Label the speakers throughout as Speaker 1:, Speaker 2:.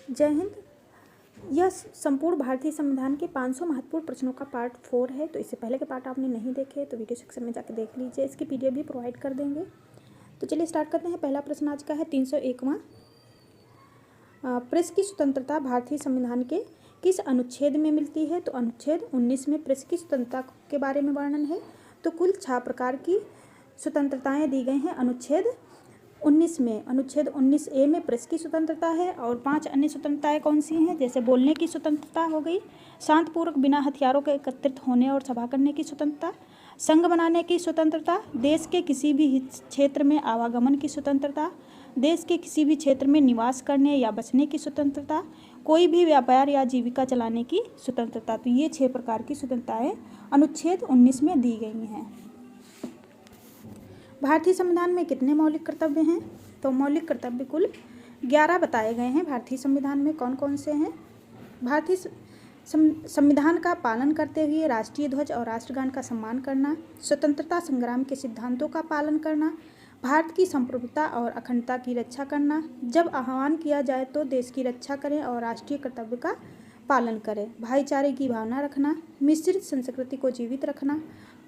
Speaker 1: जय हिंद। यह संपूर्ण भारतीय संविधान के 500 महत्वपूर्ण प्रश्नों का पार्ट 4 है। तो इससे पहले के पार्ट आपने नहीं देखे तो वीडियो सेक्शन में जाकर देख लीजिए, इसकी पीडीएफ भी प्रोवाइड कर देंगे। तो चलिए स्टार्ट करते हैं। पहला प्रश्न आज का है 301वां। प्रेस की स्वतंत्रता भारतीय संविधान के किस अनुच्छेद में मिलती है? तो अनुच्छेद 19 में प्रेस की स्वतंत्रता के बारे में वर्णन है। तो कुल 6 प्रकार की स्वतंत्रताएं दी गई हैं अनुच्छेद 19 में। अनुच्छेद 19A में प्रेस की स्वतंत्रता है और 5 अन्य स्वतंत्रताएं कौन सी हैं? जैसे बोलने की स्वतंत्रता हो गई, शांतिपूर्वक बिना हथियारों के एकत्रित होने और सभा करने की स्वतंत्रता, संघ बनाने की स्वतंत्रता, देश के किसी भी क्षेत्र में आवागमन की स्वतंत्रता, देश के किसी भी क्षेत्र में निवास करने या बसने की स्वतंत्रता, कोई भी व्यापार या जीविका चलाने की स्वतंत्रता। तो ये 6 प्रकार की स्वतंत्रताएं अनुच्छेद 19 में दी गई हैं। भारतीय संविधान में कितने मौलिक कर्तव्य हैं? तो मौलिक कर्तव्य कुल 11 बताए गए हैं। भारतीय संविधान में कौन कौन से हैं? भारतीय संविधान का पालन करते हुए राष्ट्रीय ध्वज और राष्ट्रगान का सम्मान करना, स्वतंत्रता संग्राम के सिद्धांतों का पालन करना, भारत की संप्रभुता और अखंडता की रक्षा करना, जब आह्वान किया जाए तो देश की रक्षा करें और राष्ट्रीय कर्तव्य का पालन करें, भाईचारे की भावना रखना, मिश्रित संस्कृति को जीवित रखना,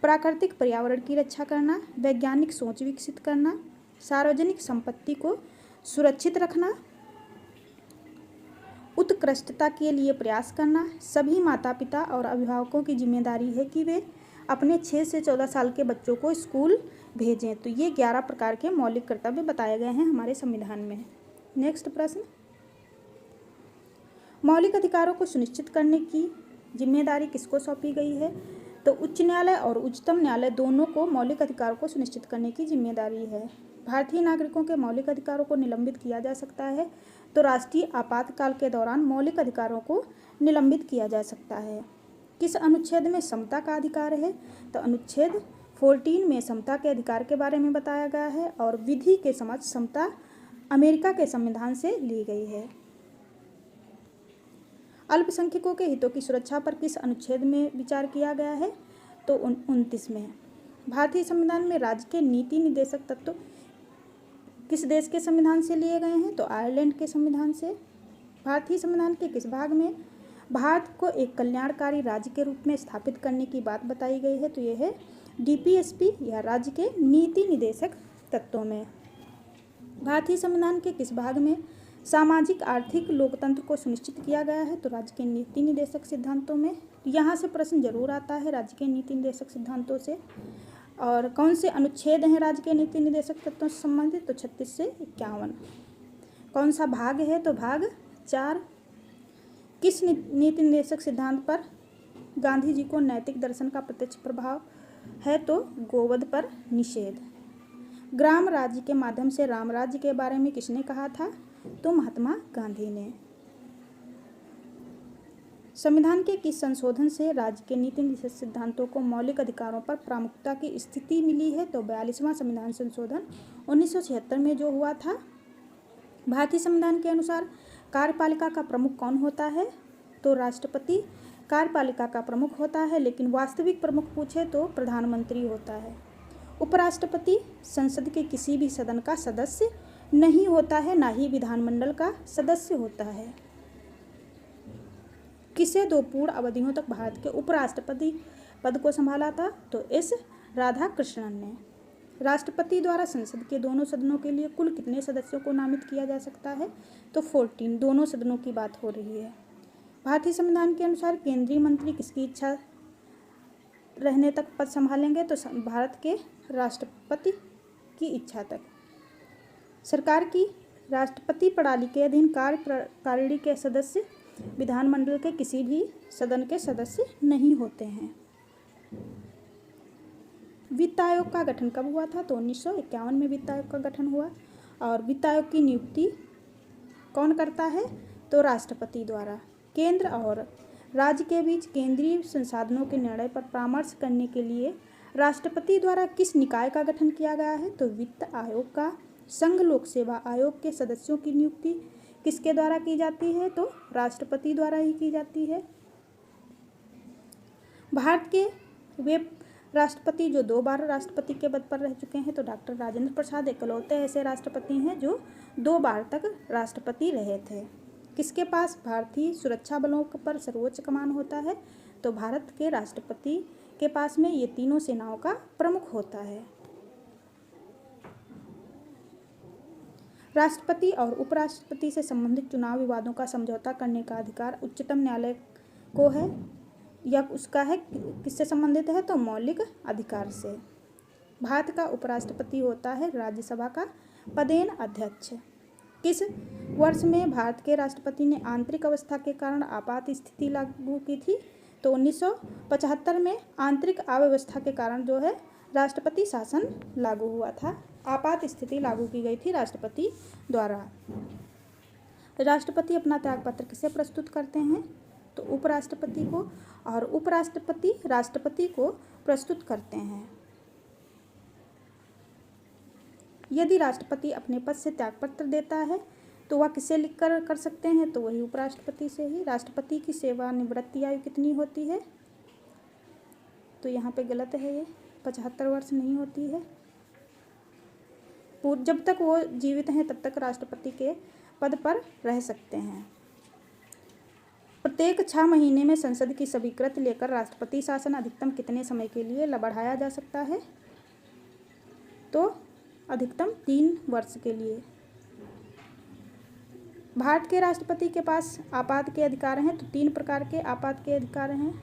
Speaker 1: प्राकृतिक पर्यावरण की रक्षा करना, वैज्ञानिक सोच विकसित करना, सार्वजनिक संपत्ति को सुरक्षित रखना, उत्कृष्टता के लिए प्रयास करना। सभी माता पिता और अभिभावकों की जिम्मेदारी है कि वे अपने 6 से 14 साल के बच्चों को स्कूल भेजें। तो ये 11 प्रकार के मौलिक कर्तव्य बताए गए हैं हमारे संविधान में। नेक्स्ट प्रश्न, मौलिक अधिकारों को सुनिश्चित करने की जिम्मेदारी किसको सौंपी गई है? तो उच्च न्यायालय और उच्चतम न्यायालय दोनों को मौलिक अधिकारों को सुनिश्चित करने की जिम्मेदारी है। भारतीय नागरिकों के मौलिक अधिकारों को निलंबित किया जा सकता है। तो राष्ट्रीय आपातकाल के दौरान मौलिक अधिकारों को निलंबित किया जा सकता है। किस अनुच्छेद में समता का अधिकार है? तो अनुच्छेद 14 में समता के अधिकार के बारे में बताया गया है और विधि के समक्ष समता अमेरिका के संविधान से ली गई है। अल्पसंख्यकों के हितों की सुरक्षा पर किस अनुच्छेद में विचार किया गया है? तो 29 में। भारतीय संविधान में राज्य के नीति निर्देशक तत्व किस देश के संविधान से लिए गए हैं? तो आयरलैंड के संविधान से। भारतीय संविधान के किस भाग में भारत को एक कल्याणकारी राज्य के रूप में स्थापित करने की बात बताई गई है? तो यह है डीपीएसपी या राज्य के नीति निर्देशक तत्वों में। भारतीय संविधान के किस भाग में सामाजिक आर्थिक लोकतंत्र को सुनिश्चित किया गया है? तो राज्य के नीति निर्देशक सिद्धांतों में। यहाँ से प्रश्न जरूर आता है राज्य के नीति निर्देशक सिद्धांतों से। और कौन से अनुच्छेद हैं राज्य के नीति निर्देशक तत्वों से संबंधित? तो 36 से 51। कौन सा भाग है? तो भाग 4। किस नीति निर्देशक सिद्धांत पर गांधी जी को नैतिक दर्शन का प्रत्यक्ष प्रभाव है? तो गोवध पर निषेध। ग्राम राज्य के माध्यम से राम राज्य के बारे में किसने कहा था? तो महात्मा गांधी ने। संविधान के किस संशोधन से राज्य के नीति निर्देशक सिद्धांतों को मौलिक अधिकारों पर प्रामुख्यता की स्थिति मिली है? तो 42वां संविधान संशोधन 1976 में जो हुआ था। भारतीय संविधान के अनुसार कार्यपालिका का प्रमुख कौन होता है? तो राष्ट्रपति कार्यपालिका का प्रमुख होता है, लेकिन वास्तविक प्रमुख पूछे तो प्रधानमंत्री होता है। उपराष्ट्रपति संसद के किसी भी सदन का सदस्य नहीं होता है, ना ही विधानमंडल का सदस्य होता है। किसे 2 पूर्ण अवधियों तक भारत के उपराष्ट्रपति पद को संभाला था? तो एस राधाकृष्णन ने। राष्ट्रपति द्वारा संसद के दोनों सदनों के लिए कुल कितने सदस्यों को नामित किया जा सकता है? तो 14। दोनों सदनों की बात हो रही है। भारतीय संविधान के अनुसार केंद्रीय मंत्री किसकी इच्छा रहने तक पद संभालेंगे? तो भारत के राष्ट्रपति की इच्छा तक। सरकार की राष्ट्रपति प्रणाली के अधीन कार्यकारिणी के सदस्य विधानमंडल के किसी भी सदन के सदस्य नहीं होते हैं। वित्त आयोग का गठन कब हुआ था? तो 1951 में वित्त आयोग का गठन हुआ। और वित्त आयोग की नियुक्ति कौन करता है? तो राष्ट्रपति द्वारा। केंद्र और राज्य के बीच केंद्रीय संसाधनों के निर्णय पर परामर्श करने के लिए राष्ट्रपति द्वारा किस निकाय का गठन किया गया है? तो वित्त आयोग का। संघ लोक सेवा आयोग के सदस्यों की नियुक्ति किसके द्वारा की जाती है? तो राष्ट्रपति द्वारा ही की जाती है। भारत के वे राष्ट्रपति जो 2 बार राष्ट्रपति के पद पर रह चुके हैं, तो डॉक्टर राजेंद्र प्रसाद इकलौते ऐसे राष्ट्रपति हैं जो 2 बार तक राष्ट्रपति रहे थे। किसके पास भारतीय सुरक्षा बलों पर सर्वोच्च कमान होता है? तो भारत के राष्ट्रपति के पास में ये तीनों सेनाओं का प्रमुख होता है। राष्ट्रपति और उपराष्ट्रपति से संबंधित चुनाव विवादों का समझौता करने का अधिकार उच्चतम न्यायालय को है या उसका है किससे संबंधित है? तो मौलिक अधिकार से। भारत का उपराष्ट्रपति होता है राज्यसभा का पदेन अध्यक्ष। किस वर्ष में भारत के राष्ट्रपति ने आंतरिक अवस्था के कारण आपात स्थिति लागू की थी? तो 1975 में आंतरिक अव्यवस्था के कारण जो है राष्ट्रपति शासन लागू हुआ था। आपात स्थिति लागू की गई थी राष्ट्रपति द्वारा। राष्ट्रपति अपना त्यागपत्र किसे प्रस्तुत करते हैं? तो उपराष्ट्रपति को, और उपराष्ट्रपति राष्ट्रपति को प्रस्तुत करते हैं। यदि राष्ट्रपति अपने पद से त्यागपत्र देता है तो वह किसे लिखकर कर सकते हैं? तो वही उपराष्ट्रपति से ही। राष्ट्रपति की सेवानिवृत्ति आयु कितनी होती है? तो यहाँ पे गलत है, ये 75 वर्ष नहीं होती है। जब तक वो जीवित हैं तब तक राष्ट्रपति के पद पर रह सकते हैं। प्रत्येक 6 महीने में संसद की स्वीकृत लेकर राष्ट्रपति शासन अधिकतम कितने समय के लिए बढ़ाया जा सकता है? तो अधिकतम 3 वर्ष के लिए। भारत के राष्ट्रपति के पास आपात के अधिकार हैं, तो 3 प्रकार के आपात के अधिकार हैं।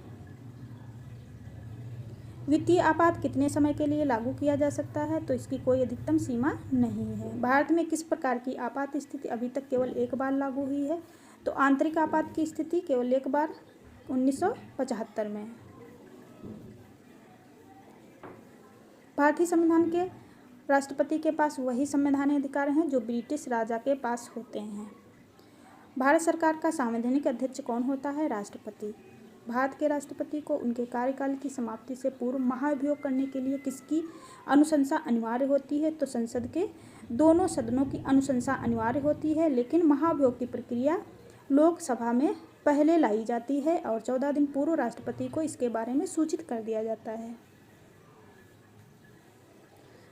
Speaker 1: वित्तीय आपात कितने समय के लिए लागू किया जा सकता है? तो इसकी कोई अधिकतम सीमा नहीं है। भारत में किस प्रकार की आपात स्थिति अभी तक केवल एक बार लागू हुई है? तो आंतरिक आपात की स्थिति केवल एक बार 1975 में। भारतीय संविधान के राष्ट्रपति के पास वही संवैधानिक अधिकार हैं जो ब्रिटिश राजा के पास होते हैं। भारत सरकार का संवैधानिक अध्यक्ष कौन होता है? राष्ट्रपति। भारत के राष्ट्रपति को उनके कार्यकाल की समाप्ति से पूर्व महाभियोग करने के लिए किसकी अनुशंसा अनिवार्य होती है? तो संसद के दोनों सदनों की अनुशंसा अनिवार्य होती है, लेकिन महाभियोग की प्रक्रिया लोकसभा में पहले लाई जाती है और 14 दिन पूर्व राष्ट्रपति को इसके बारे में सूचित कर दिया जाता है।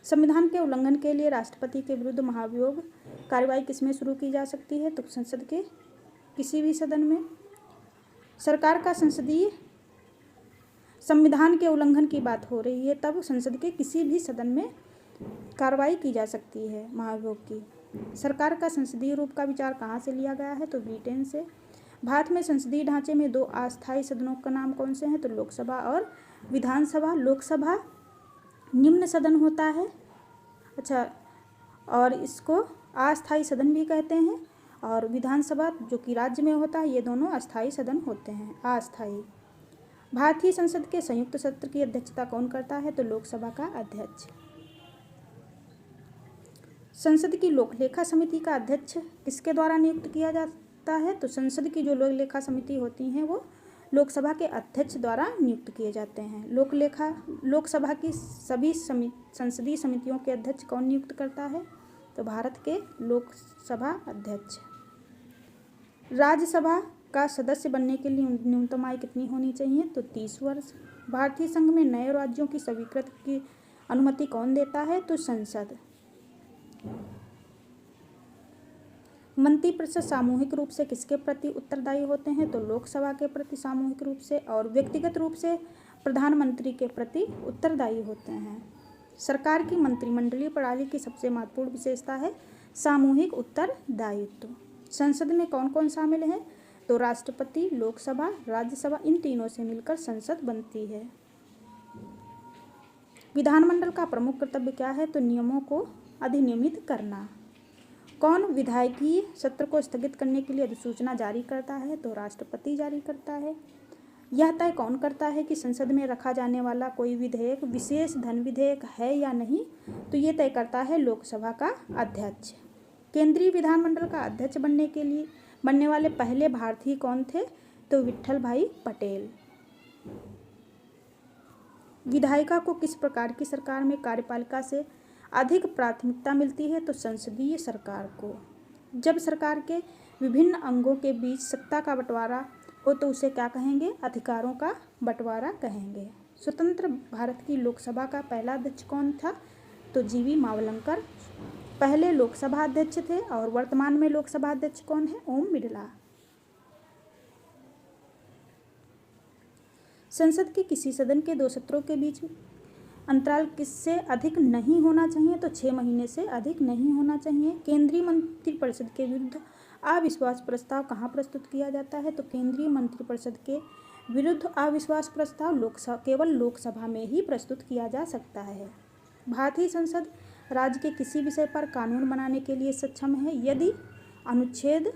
Speaker 1: संविधान के उल्लंघन के लिए राष्ट्रपति के विरुद्ध महाभियोग कार्रवाई किसमें शुरू की जा सकती है? तो संसद के किसी भी सदन में। सरकार का संसदीय संविधान के उल्लंघन की बात हो रही है तब संसद के किसी भी सदन में कार्रवाई की जा सकती है महाभियोग की। सरकार का संसदीय रूप का विचार कहाँ से लिया गया है? तो ब्रिटेन से। भारत में संसदीय ढांचे में 2 अस्थायी सदनों का नाम कौन से हैं? तो लोकसभा और विधानसभा। लोकसभा निम्न सदन होता है, अच्छा, और इसको अस्थायी सदन भी कहते हैं, और विधानसभा जो कि राज्य में होता है, ये दोनों अस्थायी सदन होते हैं, अस्थायी। भारतीय संसद के संयुक्त सत्र की अध्यक्षता कौन करता है? तो लोकसभा का अध्यक्ष। संसद की लोकलेखा समिति का अध्यक्ष किसके द्वारा नियुक्त किया जाता है? तो संसद की जो लोकलेखा समिति होती हैं वो लोकसभा के अध्यक्ष द्वारा नियुक्त किए जाते हैं। लोकसभा की सभी संसदीय समितियों के अध्यक्ष कौन नियुक्त करता है? तो भारत के लोकसभा अध्यक्ष। राज्यसभा का सदस्य बनने के लिए न्यूनतम आयु कितनी होनी चाहिए? तो 30 वर्ष। भारतीय संघ में नए राज्यों की स्वीकृति की अनुमति कौन देता है? तो संसद। मंत्रिपरिषद सामूहिक रूप से किसके प्रति उत्तरदायी होते हैं? तो लोकसभा के प्रति सामूहिक रूप से, और व्यक्तिगत रूप से प्रधानमंत्री के प्रति उत्तरदायी होते हैं। सरकार की मंत्रिमंडलीय प्रणाली की सबसे महत्वपूर्ण विशेषता है सामूहिक उत्तरदायित्व। संसद में कौन कौन शामिल है? तो राष्ट्रपति, लोकसभा, राज्यसभा, इन तीनों से मिलकर संसद बनती है। विधानमंडल का प्रमुख कर्तव्य क्या है? तो नियमों को अधिनियमित करना। कौन विधायिकी सत्र को स्थगित करने के लिए अधिसूचना जारी करता है? तो राष्ट्रपति जारी करता है। यह तय कौन करता है कि संसद में रखा जाने वाला कोई विधेयक विशेष धन विधेयक है या नहीं? तो ये तय करता है लोकसभा का अध्यक्ष। केंद्रीय विधानमंडल का अध्यक्ष बनने वाले पहले भारतीय कौन थे? तो विट्ठल भाई पटेल। विधायिका को किस प्रकार की सरकार में कार्यपालिका से अधिक प्राथमिकता मिलती है? तो संसदीय सरकार को। जब सरकार के विभिन्न अंगों के बीच सत्ता का बंटवारा हो तो उसे क्या कहेंगे? अधिकारों का बंटवारा कहेंगे। स्वतंत्र भारत की लोकसभा का पहला अध्यक्ष कौन था? तो जीवी मावलंकर पहले लोकसभा अध्यक्ष थे, और वर्तमान में लोकसभा अध्यक्ष कौन है? ओम बिरला। संसद के किसी सदन के दो सत्रों के बीच अंतराल किससे अधिक नहीं होना चाहिए, तो 6 महीने से अधिक नहीं होना चाहिए। केंद्रीय मंत्रिपरिषद के विरुद्ध अविश्वास प्रस्ताव कहाँ प्रस्तुत किया जाता है, तो केंद्रीय मंत्रिपरिषद के विरुद्ध अविश्वास प्रस्ताव केवल लोकसभा में ही प्रस्तुत किया जा सकता है। भारतीय संसद राज्य के किसी विषय पर कानून बनाने के लिए सक्षम है यदि अनुच्छेद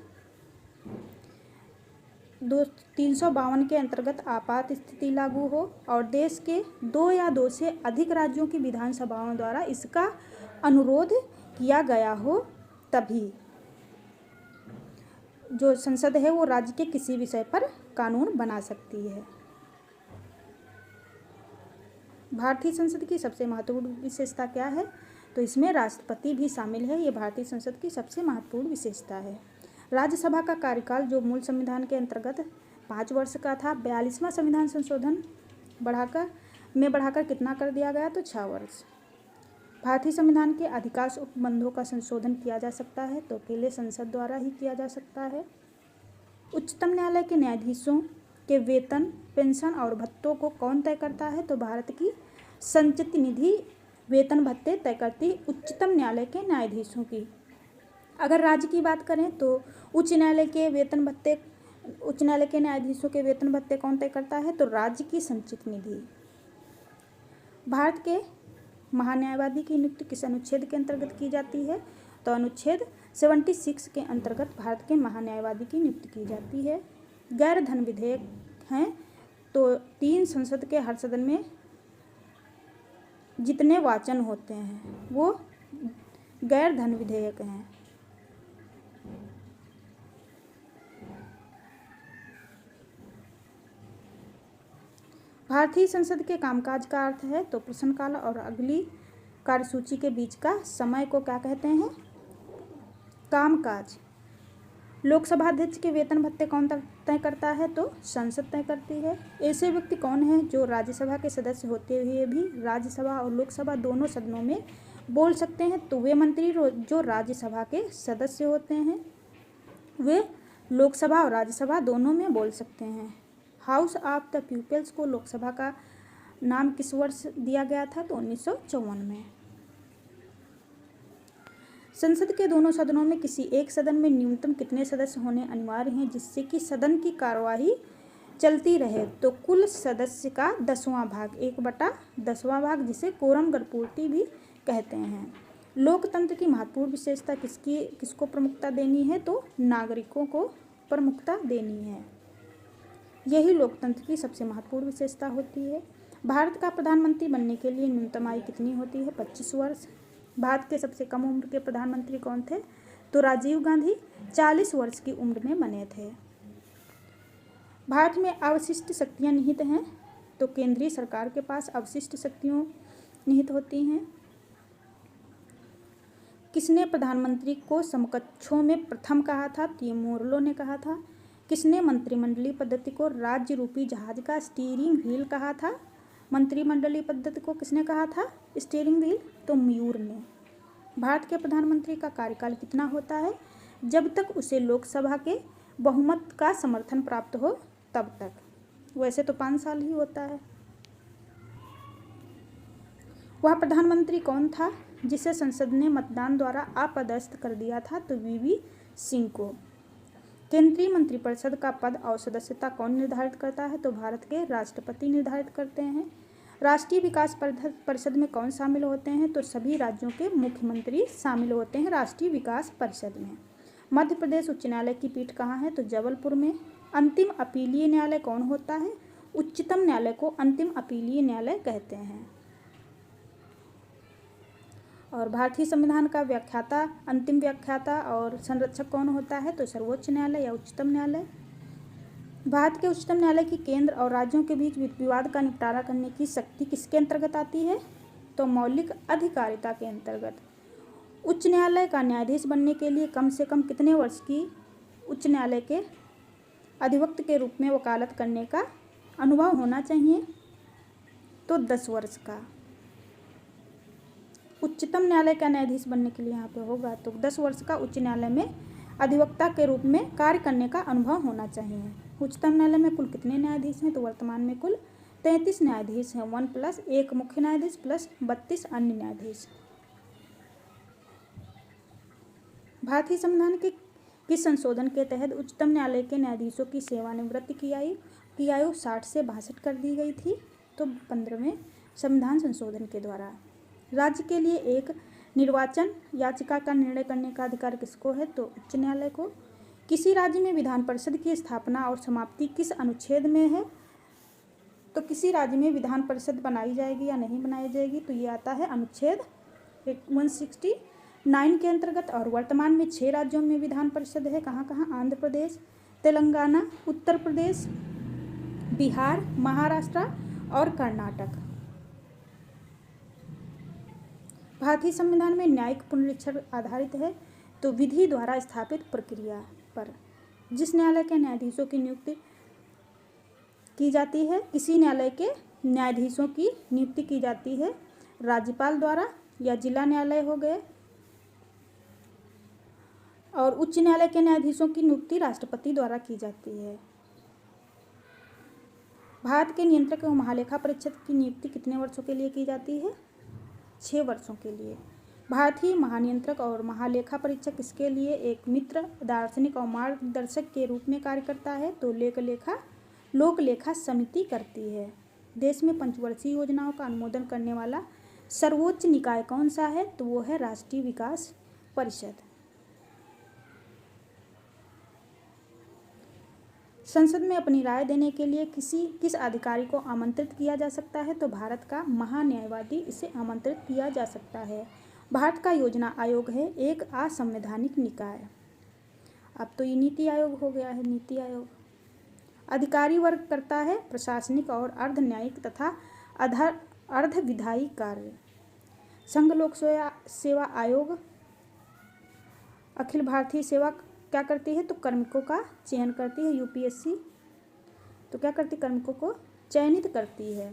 Speaker 1: 352 के अंतर्गत आपात स्थिति लागू हो और देश के 2 या 2 से अधिक राज्यों की विधानसभाओं द्वारा इसका अनुरोध किया गया हो, तभी जो संसद है वो राज्य के किसी विषय पर कानून बना सकती है। भारतीय संसद की सबसे महत्वपूर्ण विशेषता क्या है, तो इसमें राष्ट्रपति भी शामिल है। ये भारतीय संसद की सबसे महत्वपूर्ण विशेषता है। राज्यसभा का कार्यकाल जो मूल संविधान के अंतर्गत 5 वर्ष का था, 42वां संविधान संशोधन बढ़ाकर कितना कर दिया गया, तो 6 वर्ष। भारतीय संविधान के अधिकांश उपबंधों का संशोधन किया जा सकता है तो अकेले संसद द्वारा ही किया जा सकता है। उच्चतम न्यायालय के न्यायाधीशों के वेतन, पेंशन और भत्तों को कौन तय करता है, तो भारत की संचित निधि वेतन भत्ते तय करती उच्चतम न्यायालय के न्यायाधीशों की। अगर राज्य की बात करें तो उच्च न्यायालय के न्यायाधीशों के वेतन भत्ते कौन तय करता है, तो राज्य की संचित निधि। भारत के महान्यायवादी की नियुक्ति किस अनुच्छेद के अंतर्गत की जाती है, तो अनुच्छेद 76 के अंतर्गत भारत के महान्यायवादी की नियुक्ति की जाती है। गैर धन विधेयक हैं तो 3 संसद के हर सदन में जितने वाचन होते हैं वो गैर धन विधेयक हैं। भारतीय संसद के कामकाज का अर्थ है, तो प्रश्नकाल और अगली कार्यसूची के बीच का समय को क्या कहते हैं, कामकाज। लोकसभा अध्यक्ष के वेतन भत्ते कौन तय करता है, तो संसद तय करती है। ऐसे व्यक्ति कौन हैं जो राज्यसभा के सदस्य होते हुए भी राज्यसभा और लोकसभा दोनों सदनों में बोल सकते हैं, तो वे मंत्री जो राज्यसभा के सदस्य होते हैं वे लोकसभा और राज्यसभा दोनों में बोल सकते हैं। हाउस ऑफ द पीपल्स को लोकसभा का नाम किस वर्ष दिया गया था, तो 1954 में। संसद के दोनों सदनों में किसी एक सदन में न्यूनतम कितने सदस्य होने अनिवार्य हैं जिससे कि सदन की कार्यवाही चलती रहे, तो कुल सदस्य का 10वां भाग, 1/10वां भाग, जिसे कोरम गर्भपूर्ति भी कहते हैं। लोकतंत्र की महत्वपूर्ण विशेषता किसको प्रमुखता देनी है, तो नागरिकों को प्रमुखता देनी है। यही लोकतंत्र की सबसे महत्वपूर्ण विशेषता होती है। भारत का प्रधानमंत्री बनने के लिए न्यूनतम आयु कितनी होती है, 25 वर्ष। भारत के सबसे कम उम्र के प्रधानमंत्री कौन थे, तो राजीव गांधी 40 वर्ष की उम्र में बने थे। भारत में अवशिष्ट शक्तियां निहित हैं, तो केंद्रीय सरकार के पास अवशिष्ट शक्तियां निहित होती हैं। किसने प्रधानमंत्री को समकक्षों में प्रथम कहा था, तो ये मोरलो ने कहा था। किसने मंत्रिमंडलीय पद्धति को राज्य रूपी जहाज का स्टीयरिंग व्हील कहा था, मंत्रिमंडलीय पद्धति को किसने कहा था, स्टीयरिंग व्हील, तो मयूर ने। भारत के प्रधानमंत्री का कार्यकाल कितना होता है, जब तक उसे लोकसभा के बहुमत का समर्थन प्राप्त हो तब तक, वैसे तो 5 साल ही होता है। वह प्रधानमंत्री कौन था जिसे संसद ने मतदान द्वारा अपदस्थ कर दिया था, तो वीवी सिंह को। केंद्रीय मंत्रिपरिषद का पद और सदस्यता कौन निर्धारित करता है, तो भारत के राष्ट्रपति निर्धारित करते हैं। राष्ट्रीय विकास परिषद में कौन शामिल होते हैं, तो सभी राज्यों के मुख्यमंत्री शामिल होते हैं राष्ट्रीय विकास परिषद में। मध्य प्रदेश उच्च न्यायालय की पीठ कहाँ है, तो जबलपुर में। अंतिम अपीलीय न्यायालय कौन होता है, उच्चतम न्यायालय को अंतिम अपीलीय न्यायालय कहते हैं। और भारतीय संविधान का व्याख्याता, अंतिम व्याख्याता और संरक्षक कौन होता है, तो सर्वोच्च न्यायालय या उच्चतम न्यायालय। भारत के उच्चतम न्यायालय की केंद्र और राज्यों के बीच विवाद का निपटारा करने की शक्ति किसके अंतर्गत आती है, तो मौलिक अधिकारिता के अंतर्गत। उच्च न्यायालय का न्यायाधीश बनने के लिए कम से कम कितने वर्ष की उच्च न्यायालय के अधिवक्ता के रूप में वकालत करने का अनुभव होना चाहिए, तो 10 वर्ष का। उच्चतम न्यायालय का न्यायाधीश बनने के लिए यहाँ पे होगा तो 10 वर्ष का उच्च न्यायालय में अधिवक्ता के रूप में कार्य करने का अनुभव होना चाहिए। उच्चतम न्यायालय में कुल कितने न्यायाधीश हैं, तो वर्तमान में कुल 33 न्यायाधीश हैं, 1 प्लस 1 मुख्य न्यायाधीश प्लस 32 अन्य न्यायाधीश। भारतीय संविधान के किस संशोधन के तहत उच्चतम न्यायालय के न्यायाधीशों की सेवानिवृत्ति की आयु 60 से 62 कर दी गई थी? तो 15वें संविधान संशोधन के द्वारा। राज्य के लिए एक निर्वाचन याचिका का निर्णय करने का अधिकार किसको है? तो उच्च न्यायालय को। किसी राज्य में विधान परिषद की स्थापना और समाप्ति किस अनुच्छेद में है? तो किसी राज्य में विधान परिषद बनाई जाएगी या नहीं बनाई जाएगी, तो ये आता है अनुच्छेद 169 के अंतर्गत। और वर्तमान में 6 राज्यों में विधान परिषद है। कहाँ कहाँ? आंध्र प्रदेश, तेलंगाना, उत्तर प्रदेश, बिहार, महाराष्ट्र और कर्नाटक। भारतीय संविधान में न्यायिक पुनरीक्षण आधारित है, तो विधि द्वारा स्थापित प्रक्रिया पर। जिस न्यायालय के न्यायाधीशों की नियुक्ति की जाती है, किसी न्यायालय के न्यायाधीशों की नियुक्ति की जाती है राज्यपाल द्वारा या जिला न्यायालय हो गए, और उच्च न्यायालय के न्यायाधीशों की नियुक्ति राष्ट्रपति द्वारा की जाती है। भारत के नियंत्रक एवं महालेखा परीक्षक की नियुक्ति कितने वर्षों के लिए की जाती है? 6 वर्षों के लिए। भारतीय महानियंत्रक और महालेखा परीक्षक इसके लिए एक मित्र, दार्शनिक और मार्गदर्शक के रूप में कार्य करता है, तो लोक लेखा समिति करती है। देश में पंचवर्षीय योजनाओं का अनुमोदन करने वाला सर्वोच्च निकाय कौन सा है? तो वो है राष्ट्रीय विकास परिषद। संसद में अपनी राय देने के लिए किस अधिकारी को आमंत्रित किया जा सकता है? तो भारत का महान्यायवादी इसे आमंत्रित किया जा सकता है। भारत का योजना आयोग है एक असंवैधानिक निकाय। अब तो ये नीति आयोग हो गया है, नीति आयोग। अधिकारी वर्ग करता है प्रशासनिक और अर्ध न्यायिक तथा अर्ध विधायी कार्य। संघ लोक सेवा आयोग अखिल भारतीय सेवा क्या करती है? तो कार्मिकों का चयन करती है। यूपीएससी तो क्या करती? कार्मिकों को चयनित करती है।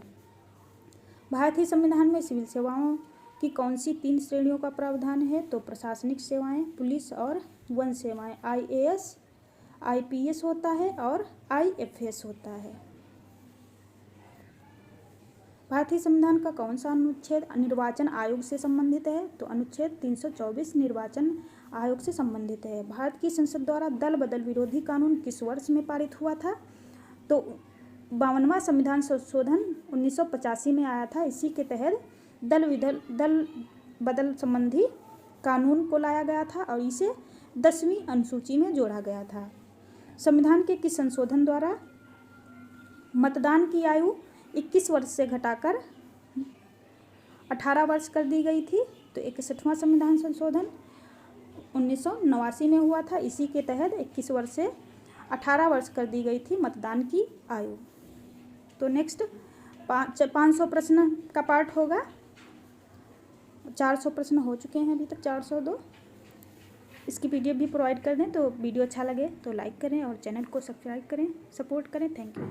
Speaker 1: भारतीय संविधान में सिविल सेवाओं की कौन सी 3 श्रेणियों का प्रावधान है? तो प्रशासनिक सेवाएं, पुलिस और वन सेवाएं। IAS, IPS होता है और IFS होता है। भारतीय संविधान का कौन सा अनुच्छेद निर्वाचन आयोग से संबंधित है? तो अनुच्छेद 324 निर्वाचन आयोग से संबंधित है। भारत की संसद द्वारा दल बदल विरोधी कानून किस वर्ष में पारित हुआ था? तो 52वां संविधान संशोधन 1985 में आया था। इसी के तहत दल बदल संबंधी कानून को लाया गया था और इसे 10वीं अनुसूची में जोड़ा गया था। संविधान के किस संशोधन द्वारा मतदान की आयु 21 वर्ष से घटाकर 18 वर्ष कर दी गई थी? तो 61वां संविधान संशोधन 1989 में हुआ था। इसी के तहत 21 वर्ष से 18 वर्ष कर दी गई थी मतदान की आयु। तो नेक्स्ट 500 प्रश्न का पार्ट होगा। 400 प्रश्न हो चुके हैं अभी तक, 402। इसकी PDF भी प्रोवाइड कर दें। तो वीडियो अच्छा लगे तो लाइक करें और चैनल को सब्सक्राइब करें, सपोर्ट करें। Thank you.